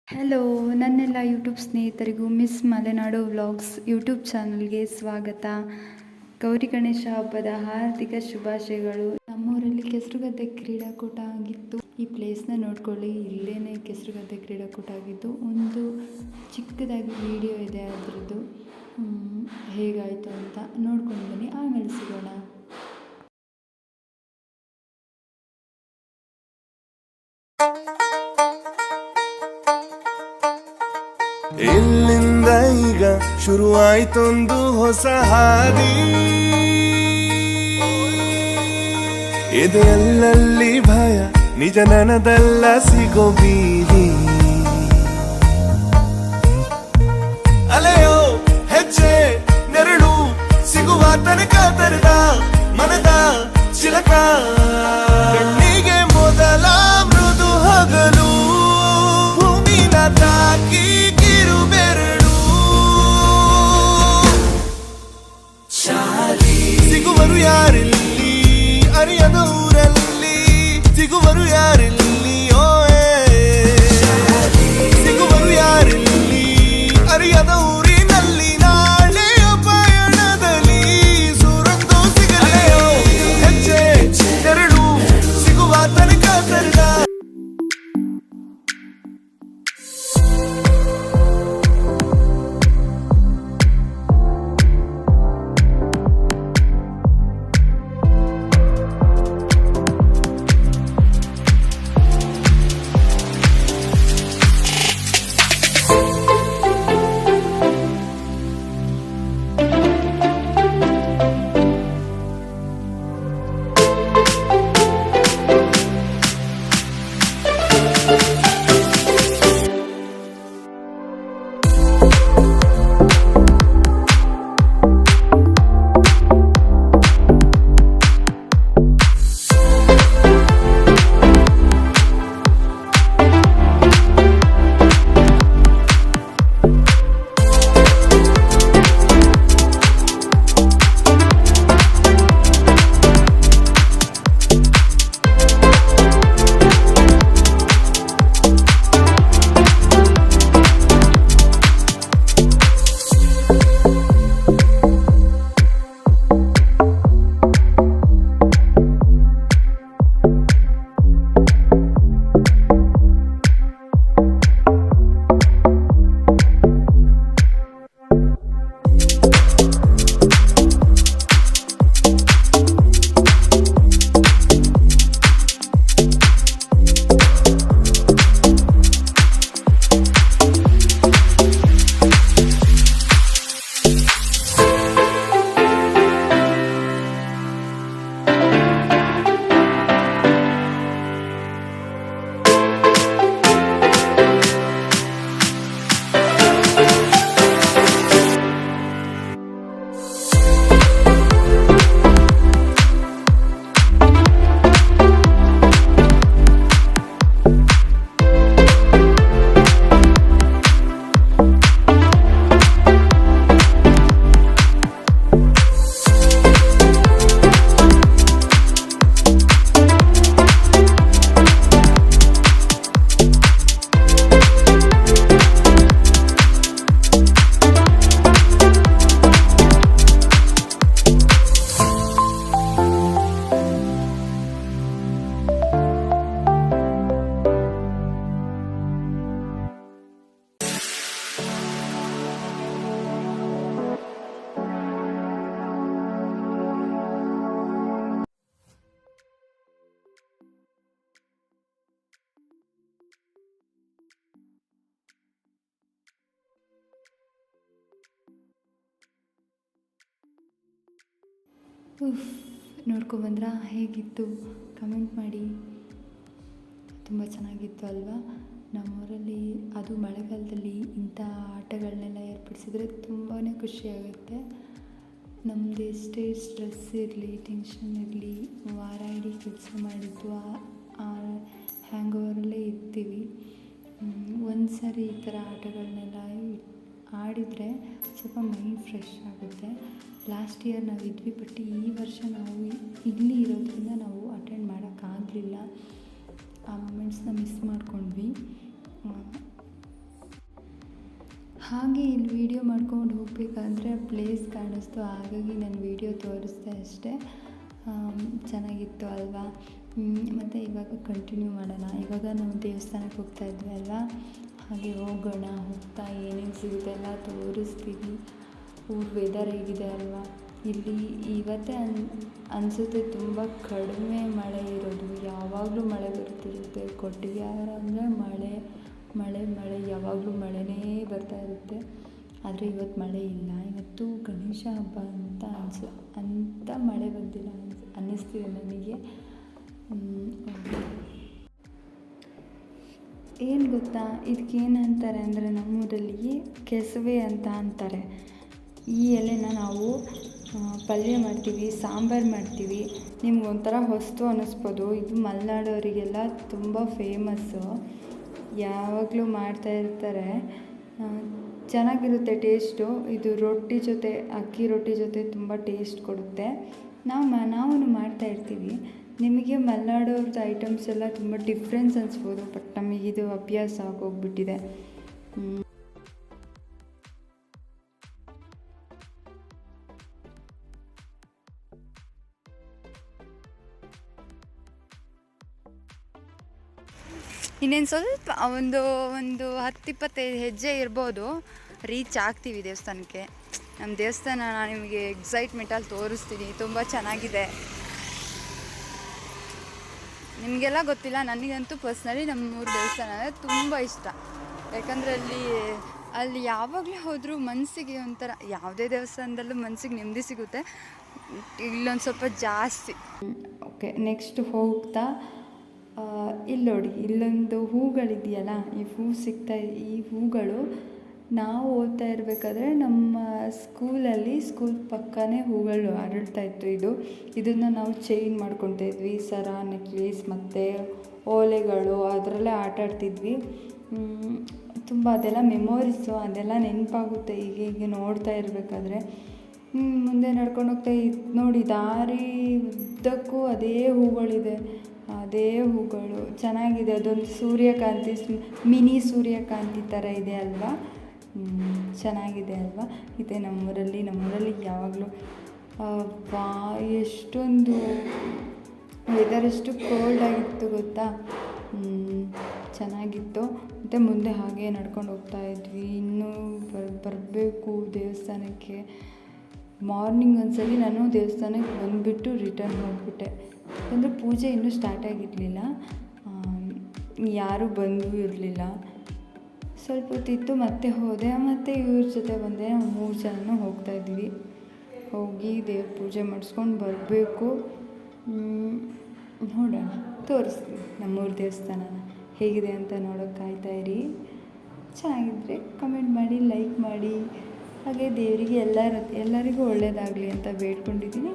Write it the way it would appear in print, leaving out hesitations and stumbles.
Hello, ನನ್ನೆಲ್ಲ YouTube ಸ್ನೇಹಿತರಿಗೂ miss Malenadu vlogs YouTube ಚಾನಲ್ಗೆ ಸ್ವಾಗತ. ಗೌರಿ ಗಣೇಶ ಹಬ್ಬದ ಹಾರ್ದಿಕ ಶುಭಾಶಯಗಳು. ನಮ್ಮೂರಲ್ಲಿ ಕೆಸರುಗದ್ದೆ ಕ್ರೀಡಾಕೂಟ ಆಗಿತ್ತು. ಈ ಪ್ಲೇಸ್ನ ನೋಡ್ಕೊಳ್ಳಿ, ಇಲ್ಲೇನೆ ಕೆಸರುಗದ್ದೆ ಕ್ರೀಡಾಕೂಟ ಆಗಿತ್ತು. ಒಂದು ಚಿಕ್ಕದಾಗಿ ವಿಡಿಯೋ ಇದೆ, ಅದರದ್ದು ಹೇಗಾಯಿತು ಅಂತ ನೋಡ್ಕೊಂಡು ಬನ್ನಿ, ಆಮೇಲೆ ಸಿಗೋಣ. ಇಲ್ಲಿಂದ ಈಗ ಶುರುವಾಯ್ತೊಂದು ಹೊಸ ಹಾದಿ, ಎದೆಯಲ್ಲಲ್ಲಿ ಭಯ, ನಿಜ ನನದಲ್ಲ ಸಿಗೋ ಬೀದಿ. ಅಲೆಯೋ ಹೆಜ್ಜೆ ನೆರಳು ಸಿಗುವ ತನಕ ತೆರೆದ ಮನದ ಚಿಲಕ, ಕಣ್ಣಿಗೆ ಮೊದಲ ಮೃದು ಹಗಲು, ಭೂಮಿನ ತಾಕಿ ಸಿಗುವರು ಯಾರಿಲ್ಲಿ ಅರಿಯದ ಊರಲ್ಲಿ, ಸಿಗುವರು ಯಾರಿಲ್ಲಿ ಸಿಗುವರು ಯಾರಿಲ್ಲಿ ಅರಿಯದ ಊರಿನಲ್ಲಿ, ನಾಳೆಯ ಪಯಣದಲ್ಲಿ ಸೂರೊಂದು ಸಿಗಲೆಯೋ ಹೆಜ್ಜೆ ನೆರಳು ಸಿಗುವ ತನಕ ತೆರೆದ. ನೋಡ್ಕೊಬಂದ್ರ ಹೇಗಿತ್ತು ಕಮೆಂಟ್ ಮಾಡಿ. ತುಂಬ ಚೆನ್ನಾಗಿತ್ತು ಅಲ್ವಾ? ನಮ್ಮೂರಲ್ಲಿ ಅದು ಮಳೆಗಾಲದಲ್ಲಿ ಇಂಥ ಆಟಗಳನ್ನೆಲ್ಲ ಏರ್ಪಡಿಸಿದ್ರೆ ತುಂಬಾ ಖುಷಿಯಾಗುತ್ತೆ. ನಮ್ಮದು ಎಷ್ಟೇ ಸ್ಟ್ರೆಸ್ ಇರಲಿ, ಟೆನ್ಷನ್ ಇರಲಿ, ವಾರ ಇಡೀ ಕೆಲಸ ಮಾಡಿದ್ದು ಆ ಹ್ಯಾಂಗ್ ಓವರಲ್ಲೇ ಇರ್ತೀವಿ. ಒಂದು ಸಾರಿ ಈ ಥರ ಆಟಗಳನ್ನೆಲ್ಲ ಆಡಿದರೆ ಸ್ವಲ್ಪ ಮೈಂಡ್ ಫ್ರೆಶ್ ಆಗುತ್ತೆ. ಲಾಸ್ಟ್ ಇಯರ್ ನಾವು ಇದ್ವಿ, ಬಟ್ ಈ ವರ್ಷ ನಾವು ಇಲ್ಲಿ ಇರೋದ್ರಿಂದ ನಾವು ಅಟೆಂಡ್ ಮಾಡೋಕ್ಕಾಗಲಿಲ್ಲ. ಆ ಮೂಮೆಂಟ್ಸ್ನ ಮಿಸ್ ಮಾಡ್ಕೊಂಡ್ವಿ. ಹಾಗೆ ಇಲ್ಲಿ ವೀಡಿಯೋ ಮಾಡ್ಕೊಂಡು ಹೋಗಬೇಕಾದ್ರೆ ಪ್ಲೇಸ್ ಕಾಣಿಸ್ತು, ಹಾಗಾಗಿ ನಾನು ವೀಡಿಯೋ ತೋರಿಸ್ದೆ ಅಷ್ಟೇ. ಚೆನ್ನಾಗಿತ್ತು ಅಲ್ವಾ? ಮತ್ತು ಇವಾಗ ಕಂಟಿನ್ಯೂ ಮಾಡೋಣ. ಇವಾಗ ನಾವು ದೇವಸ್ಥಾನಕ್ಕೆ ಹೋಗ್ತಾ ಇದ್ವಿ ಅಲ್ವಾ, ಹಾಗೆ ಹೋಗೋಣ. ಹೋಗ್ತಾ ಏನೇನು ಸಿಗುತ್ತೆ ಎಲ್ಲ ತೋರಿಸ್ತೀವಿ. ಊರ ವೆದರ್ ಹೇಗಿದೆ ಅಲ್ವಾ? ಇಲ್ಲಿ ಇವತ್ತೇ ಅನಿಸುತ್ತೆ ತುಂಬ ಕಡಿಮೆ ಮಳೆ ಇರೋದು. ಯಾವಾಗಲೂ ಮಳೆ ಬರ್ತಿರುತ್ತೆ. ಕೊಟ್ಟಿಗೆಹಾರ ಅಂದರೆ ಮಳೆ ಮಳೆ ಮಳೆ, ಯಾವಾಗಲೂ ಮಳೆನೇ ಬರ್ತಾ ಇರುತ್ತೆ. ಆದರೆ ಇವತ್ತು ಮಳೆ ಇಲ್ಲ. ಇವತ್ತು ಗಣೇಶ ಹಬ್ಬ ಅಂತ ಮಳೆ ಬಂದಿಲ್ಲ ಅನ್ನಿಸ್ತಿದೆ ನನಗೆ. ಏನು ಗೊತ್ತಾ, ಇದಕ್ಕೇನಂತಾರೆ ಅಂದರೆ ನಮ್ಮೂರಲ್ಲಿ ಕೆಸುವೆ ಅಂತ ಅಂತಾರೆ. ಈ ಎಲೆನ ನಾವು ಪಲ್ಯ ಮಾಡ್ತೀವಿ, ಸಾಂಬಾರು ಮಾಡ್ತೀವಿ. ನಿಮ್ಗೊಂಥರ ಹೊಸ್ತು ಅನ್ನಿಸ್ಬೋದು. ಇದು ಮಲೆನಾಡವರಿಗೆಲ್ಲ ತುಂಬ ಫೇಮಸ್ಸು. ಯಾವಾಗಲೂ ಮಾಡ್ತಾಯಿರ್ತಾರೆ. ಚೆನ್ನಾಗಿರುತ್ತೆ ಟೇಸ್ಟು. ಇದು ರೊಟ್ಟಿ ಜೊತೆ, ಅಕ್ಕಿ ರೊಟ್ಟಿ ಜೊತೆ ತುಂಬ ಟೇಸ್ಟ್ ಕೊಡುತ್ತೆ. ನಾವು ಮಾಡ್ತಾಯಿರ್ತೀವಿ. ನಿಮಗೆ ಮಲೆನಾಡವ್ರದ್ದು ಐಟಮ್ಸ್ ಎಲ್ಲ ತುಂಬ ಡಿಫ್ರೆನ್ಸ್ ಅನಿಸ್ಬೋದು, ಬಟ್ ನಮಗಿದು ಅಭ್ಯಾಸ ಆಗೋಗ್ಬಿಟ್ಟಿದೆ. ಇನ್ನೇನು ಸ್ವಲ್ಪ ಒಂದು 10-25 ಹೆಜ್ಜೆ ಇರ್ಬೋದು, ರೀಚ್ ಆಗ್ತೀವಿ ದೇವಸ್ಥಾನಕ್ಕೆ. ನಮ್ಮ ದೇವಸ್ಥಾನ ನಾನು ನಿಮಗೆ ಎಕ್ಸೈಟ್ಮೆಂಟಲ್ಲಿ ತೋರಿಸ್ತೀನಿ. ತುಂಬ ಚೆನ್ನಾಗಿದೆ. ನಿಮಗೆಲ್ಲ ಗೊತ್ತಿಲ್ಲ, ನನಗಂತೂ ಪರ್ಸ್ನಲಿ ನಮ್ಮೂರ ದೇವಸ್ಥಾನ ಅಂದರೆ ತುಂಬ ಇಷ್ಟ. ಯಾಕಂದರೆ ಅಲ್ಲಿ ಯಾವಾಗಲೇ ಹೋದರೂ ಮನಸ್ಸಿಗೆ ಒಂಥರ, ಯಾವುದೇ ದೇವಸ್ಥಾನದಲ್ಲೂ ಮನಸ್ಸಿಗೆ ನೆಮ್ಮದಿ ಸಿಗುತ್ತೆ. ಇಲ್ಲೊಂದು ಸ್ವಲ್ಪ ಜಾಸ್ತಿ. ಓಕೆ, ನೆಕ್ಸ್ಟ್ ಹೋಗ್ತಾ ಇಲ್ಲಿ ನೋಡಿ, ಇಲ್ಲೊಂದು ಹೂಗಳಿದೆಯಲ್ಲ, ಈ ಹೂಗಳು ನಾವು ಓದ್ತಾ ಇರಬೇಕಾದ್ರೆ ನಮ್ಮ ಸ್ಕೂಲ್ ಪಕ್ಕನೇ ಹೂಗಳು ಅರಳ್ತಾ ಇತ್ತು. ಇದನ್ನು ನಾವು ಚೈನ್ ಮಾಡ್ಕೊತಾ ಇದ್ವಿ, ಸರ, ನೆಕ್ಲೇಸ್ ಮತ್ತು ಓಲೆಗಳು ಅದರಲ್ಲೇ ಆಟಾಡ್ತಿದ್ವಿ. ತುಂಬ ಅದೆಲ್ಲ ಮೆಮೊರೀಸು, ಅದೆಲ್ಲ ನೆನಪಾಗುತ್ತೆ ಹೀಗೆ ನೋಡ್ತಾ ಇರಬೇಕಾದ್ರೆ. ಮುಂದೆ ನಡ್ಕೊಂಡು ಹೋಗ್ತಾ ನೋಡಿ, ದಾರಿ ಉದ್ದಕ್ಕೂ ಅದೇ ಹೂಗಳಿದೆ. ಅದೇ ಹೂಗಳು ಚೆನ್ನಾಗಿದೆ. ಅದೊಂದು ಸೂರ್ಯಕಾಂತಿ, ಮಿನಿ ಸೂರ್ಯಕಾಂತಿ ಥರ ಇದೆ ಅಲ್ವಾ? ಚೆನ್ನಾಗಿದೆ ಅಲ್ವಾ? ಇದೆ ನಮ್ಮೂರಲ್ಲಿ ಯಾವಾಗಲೂ ಎಷ್ಟೊಂದು ವೆದರ್ ಎಷ್ಟು ಕೋಲ್ಡ್ ಆಗಿತ್ತು ಗೊತ್ತಾ? ಚೆನ್ನಾಗಿತ್ತು. ಮತ್ತು ಮುಂದೆ ಹಾಗೆ ನಡ್ಕೊಂಡು ಹೋಗ್ತಾ ಇದ್ವಿ. ಇನ್ನೂ ಬರಬೇಕು ದೇವಸ್ಥಾನಕ್ಕೆ. ಮಾರ್ನಿಂಗ್ ಒಂದ್ಸಲಿ ನಾನು ದೇವಸ್ಥಾನಕ್ಕೆ ಬಂದುಬಿಟ್ಟು ರಿಟರ್ನ್ ಹೋಗ್ಬಿಟ್ಟೆ. ಯಾಕಂದರೆ ಪೂಜೆ ಇನ್ನೂ ಸ್ಟಾರ್ಟ್ ಆಗಿರಲಿಲ್ಲ, ಯಾರೂ ಬಂದೂ ಇರಲಿಲ್ಲ. ಸ್ವಲ್ಪ ಹೊತ್ತಿತ್ತು, ಮತ್ತೆ ಹೋದೆ. ಮತ್ತು ಇವ್ರ ಜೊತೆ ಬಂದೆ. ನಾವು 3 ಜನನೂ ಹೋಗ್ತಾಯಿದ್ವಿ. ಹೋಗಿ ದೇವ್ರ ಪೂಜೆ ಮಾಡಿಸ್ಕೊಂಡು ಬರಬೇಕು. ನೋಡೋಣ, ತೋರಿಸ್ತೀನಿ ನಮ್ಮೂರ ದೇವಸ್ಥಾನನ ಹೇಗಿದೆ ಅಂತ ನೋಡೋಕೆ ಕಾಯ್ತಾಯಿರಿ. ಚೆನ್ನಾಗಿದ್ದರೆ ಕಮೆಂಟ್ ಮಾಡಿ, ಲೈಕ್ ಮಾಡಿ. ಹಾಗೆ ದೇವರಿಗೆ ಎಲ್ಲರಿಗೂ ಒಳ್ಳೆಯದಾಗಲಿ ಅಂತ ಬೇಡ್ಕೊಂಡಿದ್ದೀನಿ.